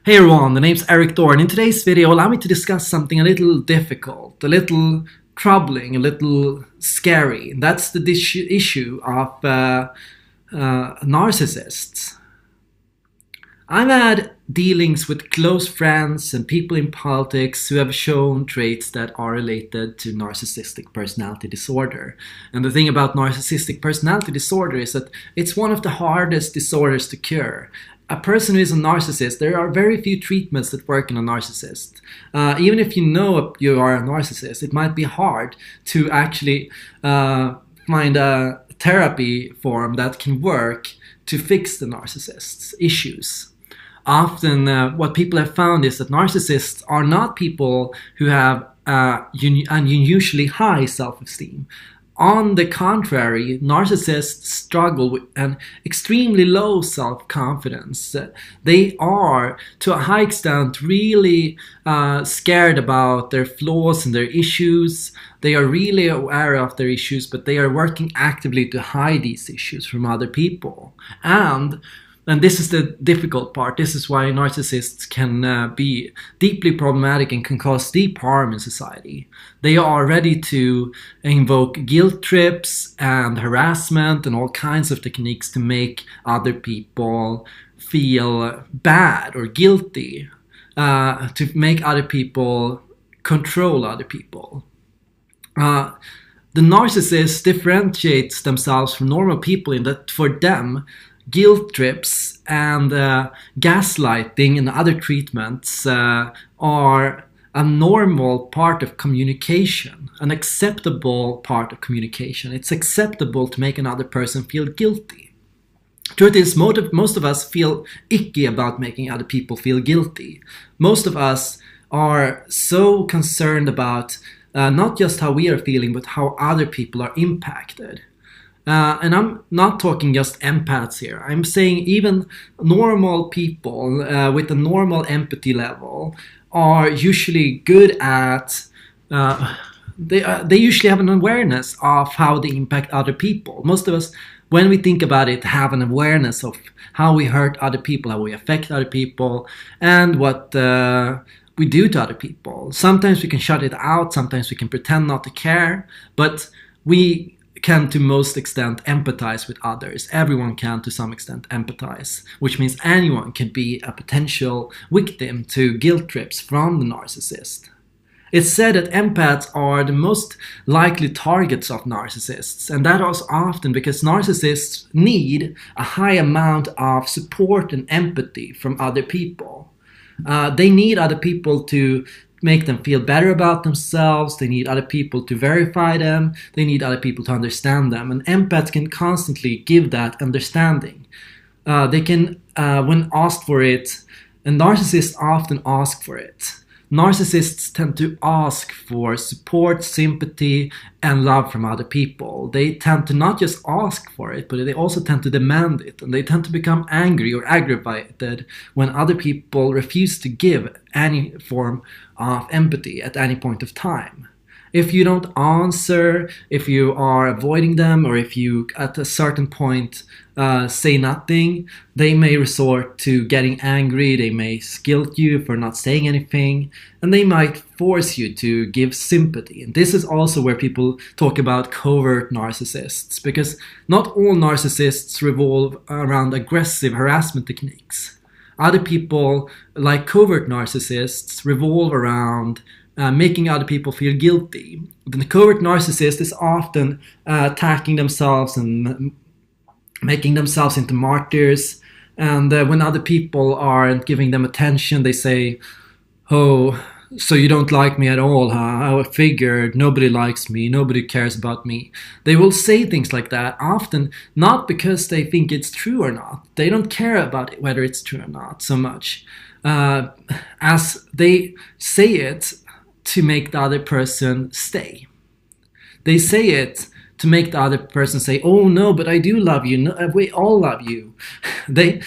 Hey everyone, the name's Eric Thorne. In today's video, allow me to discuss something a little difficult, a little troubling, a little scary. That's the issue of narcissists. I've had dealings with close friends and people in politics who have shown traits that are related to narcissistic personality disorder. And the thing about narcissistic personality disorder is that it's one of the hardest disorders to cure. A person who is a narcissist, there are very few treatments that work in a narcissist. Even if you know you are a narcissist, it might be hard to actually find a therapy form that can work to fix the narcissist's issues. Often what people have found is that narcissists are not people who have unusually high self-esteem. On the contrary, narcissists struggle with an extremely low self-confidence. They are, to a high extent, really scared about their flaws and their issues. They are really aware of their issues, but they are working actively to hide these issues from other people. And this is the difficult part. This is why narcissists can be deeply problematic and can cause deep harm in society. They are ready to invoke guilt trips and harassment and all kinds of techniques to make other people feel bad or guilty, to make other people control other people. The narcissist differentiates themselves from normal people in that for them, guilt trips and gaslighting and other treatments are a normal part of communication, an acceptable part of communication. It's acceptable to make another person feel guilty. Truth is, most of us feel icky about making other people feel guilty. Most of us are so concerned about not just how we are feeling, but how other people are impacted. And I'm not talking just empaths here. I'm saying even normal people with a normal empathy level are usually good at, they usually have an awareness of how they impact other people. Most of us, when we think about it, have an awareness of how we hurt other people, how we affect other people, and what we do to other people. Sometimes we can shut it out, sometimes we can pretend not to care, but we can to most extent empathize with others. Everyone can to some extent empathize, which means anyone can be a potential victim to guilt trips from the narcissist. It's said that empaths are the most likely targets of narcissists, and that is often because narcissists need a high amount of support and empathy from other people. They need other people to make them feel better about themselves. They need other people to verify them. They need other people to understand them. And empaths can constantly give that understanding. They can, when asked for it, and narcissists often ask for it. Narcissists tend to ask for support, sympathy, and love from other people. They tend to not just ask for it, but they also tend to demand it. And they tend to become angry or aggravated when other people refuse to give any form of empathy at any point of time. If you don't answer, if you are avoiding them, or if you at a certain point say nothing, they may resort to getting angry, they may guilt you for not saying anything, and they might force you to give sympathy. And this is also where people talk about covert narcissists, because not all narcissists revolve around aggressive harassment techniques. Other people, like covert narcissists, revolve around making other people feel guilty. The covert narcissist is often attacking themselves and making themselves into martyrs. And when other people aren't giving them attention, they say, "Oh, so you don't like me at all, huh? I figured nobody likes me, nobody cares about me." They will say things like that, often not because they think it's true or not. They don't care about it, whether it's true or not so much, as they say it to make the other person stay. They say it to make the other person say, "Oh no, but I do love you. No, we all love you." They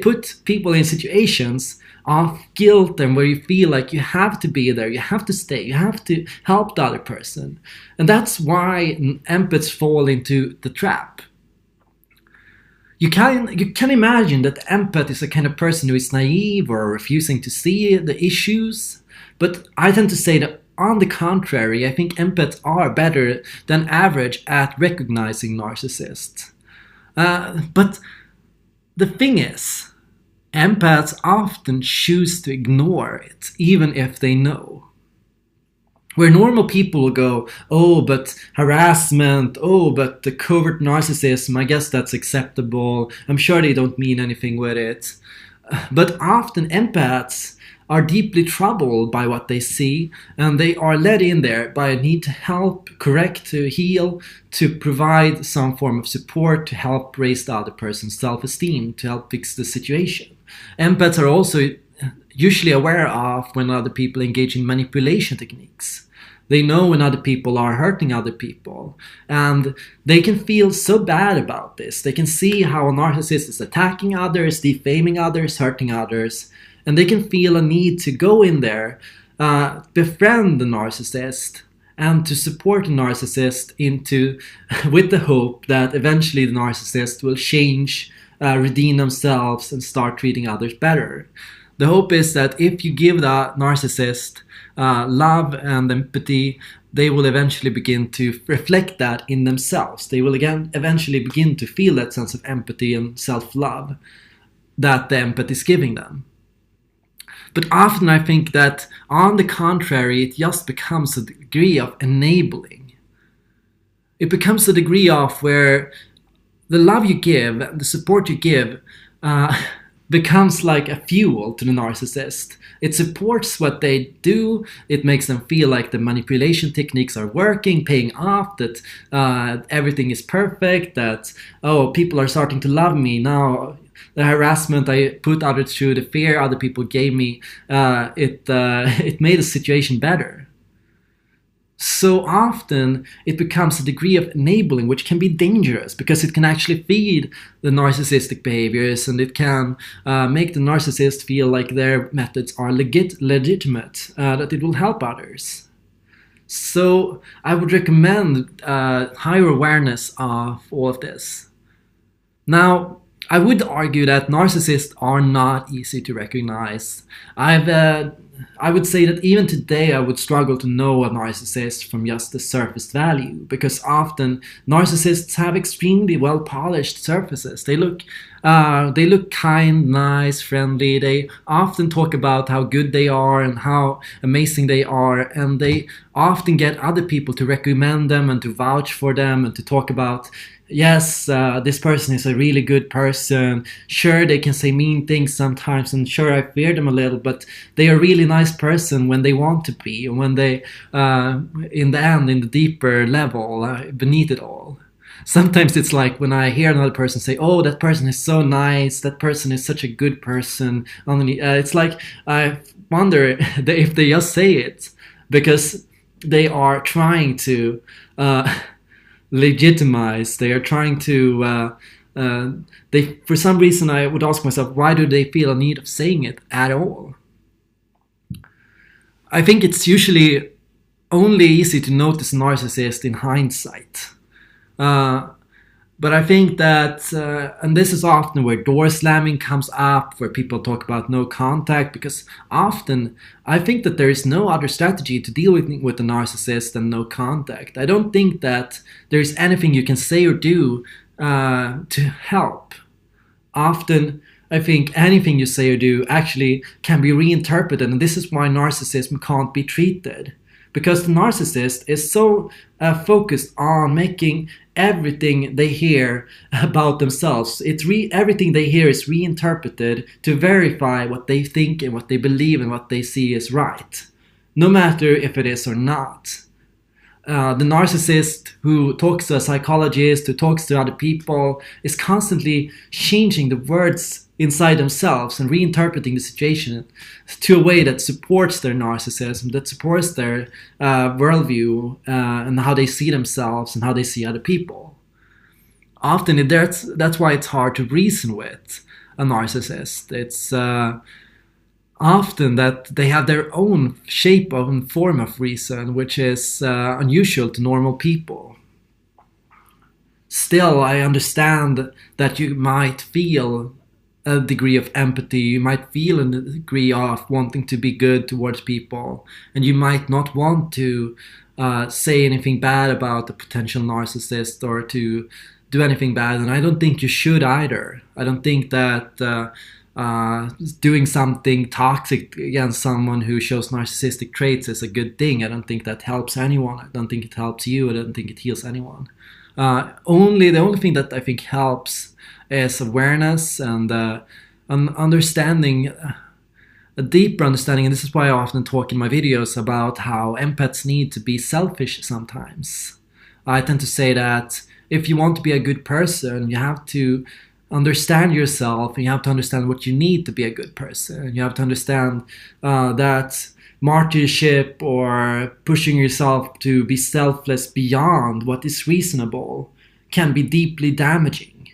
put people in situations of guilt and where you feel like you have to be there, you have to stay, you have to help the other person. And that's why empaths fall into the trap. you can imagine that the empath is a kind of person who is naive or refusing to see the issues. But I tend to say that on the contrary, I think empaths are better than average at recognizing narcissists. But the thing is, empaths often choose to ignore it, even if they know. Where normal people will go, oh, but harassment, oh, but the covert narcissism, I guess that's acceptable. I'm sure they don't mean anything with it. But often empaths are deeply troubled by what they see, and they are led in there by a need to help, correct, to heal, to provide some form of support to help raise the other person's self-esteem, to help fix the situation. Empaths are also usually aware of when other people engage in manipulation techniques. They know when other people are hurting other people, and they can feel so bad about this. They can see how a narcissist is attacking others, defaming others, hurting others, and they can feel a need to go in there, befriend the narcissist, and to support the narcissist into, with the hope that eventually the narcissist will change, redeem themselves, and start treating others better. The hope is that if you give the narcissist love and empathy, they will eventually begin to reflect that in themselves. They will again eventually begin to feel that sense of empathy and self-love that the empath is giving them. But often I think that, on the contrary, it just becomes a degree of enabling. It becomes a degree of where the love you give, the support you give, becomes like a fuel to the narcissist. It supports what they do. It makes them feel like the manipulation techniques are working, paying off, that everything is perfect, that, oh, people are starting to love me now. The harassment I put others through, the fear other people gave me, it made the situation better. So often it becomes a degree of enabling, which can be dangerous because it can actually feed the narcissistic behaviors, and it can make the narcissist feel like their methods are legitimate, that it will help others. So I would recommend higher awareness of all of this. Now, I would argue that narcissists are not easy to recognize. I would say that even today I would struggle to know a narcissist from just the surface value, because often narcissists have extremely well polished surfaces. They look kind, nice, friendly. They often talk about how good they are and how amazing they are, and they often get other people to recommend them and to vouch for them and to talk about, yes, this person is a really good person. Sure, they can say mean things sometimes, and sure, I fear them a little, but they are a really nice person when they want to be, and when they, in the end, in the deeper level, beneath it all. Sometimes it's like when I hear another person say, oh, that person is so nice, that person is such a good person. It's like I wonder if they just say it because they are trying to legitimize. They are trying to, for some reason I would ask myself, why do they feel a need of saying it at all? I think it's usually only easy to notice a narcissist in hindsight. But I think that, and this is often where door slamming comes up, where people talk about no contact, because often I think that there is no other strategy to deal with a narcissist than no contact. I don't think that there is anything you can say or do to help. Often, I think anything you say or do actually can be reinterpreted, and this is why narcissism can't be treated. Because the narcissist is so focused on making everything they hear about themselves. Everything they hear is reinterpreted to verify what they think and what they believe and what they see is right, no matter if it is or not. The narcissist who talks to a psychologist, who talks to other people, is constantly changing the words inside themselves and reinterpreting the situation to a way that supports their narcissism, that supports their worldview, and how they see themselves and how they see other people. Often that's why it's hard to reason with a narcissist. It's often that they have their own shape and form of reason, which is unusual to normal people. Still, I understand that you might feel a degree of empathy, you might feel a degree of wanting to be good towards people, and you might not want to say anything bad about a potential narcissist or to do anything bad, and I don't think you should either. I don't think that doing something toxic against someone who shows narcissistic traits is a good thing. I don't think that helps anyone. I don't think it helps you. I don't think it heals anyone. The only thing that I think helps is awareness and an understanding, a deeper understanding. And this is why I often talk in my videos about how empaths need to be selfish sometimes. I tend to say that if you want to be a good person, you have to understand yourself, and you have to understand what you need to be a good person. You have to understand that martyrship or pushing yourself to be selfless beyond what is reasonable can be deeply damaging.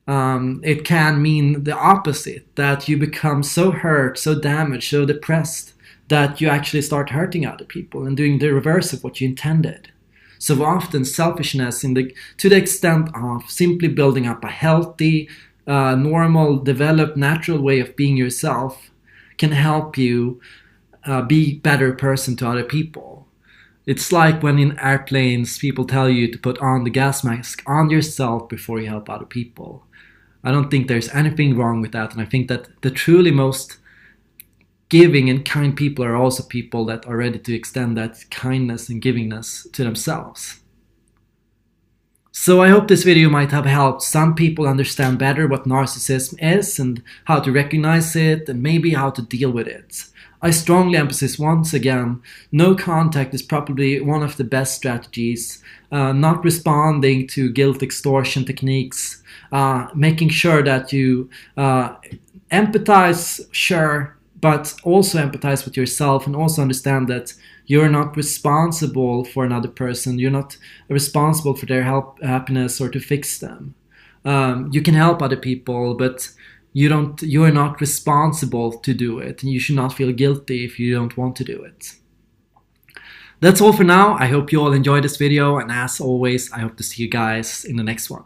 It can mean the opposite, that you become so hurt, so damaged, so depressed that you actually start hurting other people and doing the reverse of what you intended. So often selfishness to the extent of simply building up a healthy, normal, developed, natural way of being yourself can help you be a better person to other people. It's like when in airplanes people tell you to put on the gas mask on yourself before you help other people. I don't think there's anything wrong with that, and I think that the truly most giving and kind people are also people that are ready to extend that kindness and givingness to themselves. So I hope this video might have helped some people understand better what narcissism is and how to recognize it and maybe how to deal with it. I strongly emphasize once again, no contact is probably one of the best strategies. Not responding to guilt extortion techniques, making sure that you empathize, sure, but also empathize with yourself and also understand that you're not responsible for another person. You're not responsible for their happiness or to fix them. You can help other people, but you are not responsible to do it, and you should not feel guilty if you don't want to do it. That's all for now. I hope you all enjoyed this video, and as always, I hope to see you guys in the next one.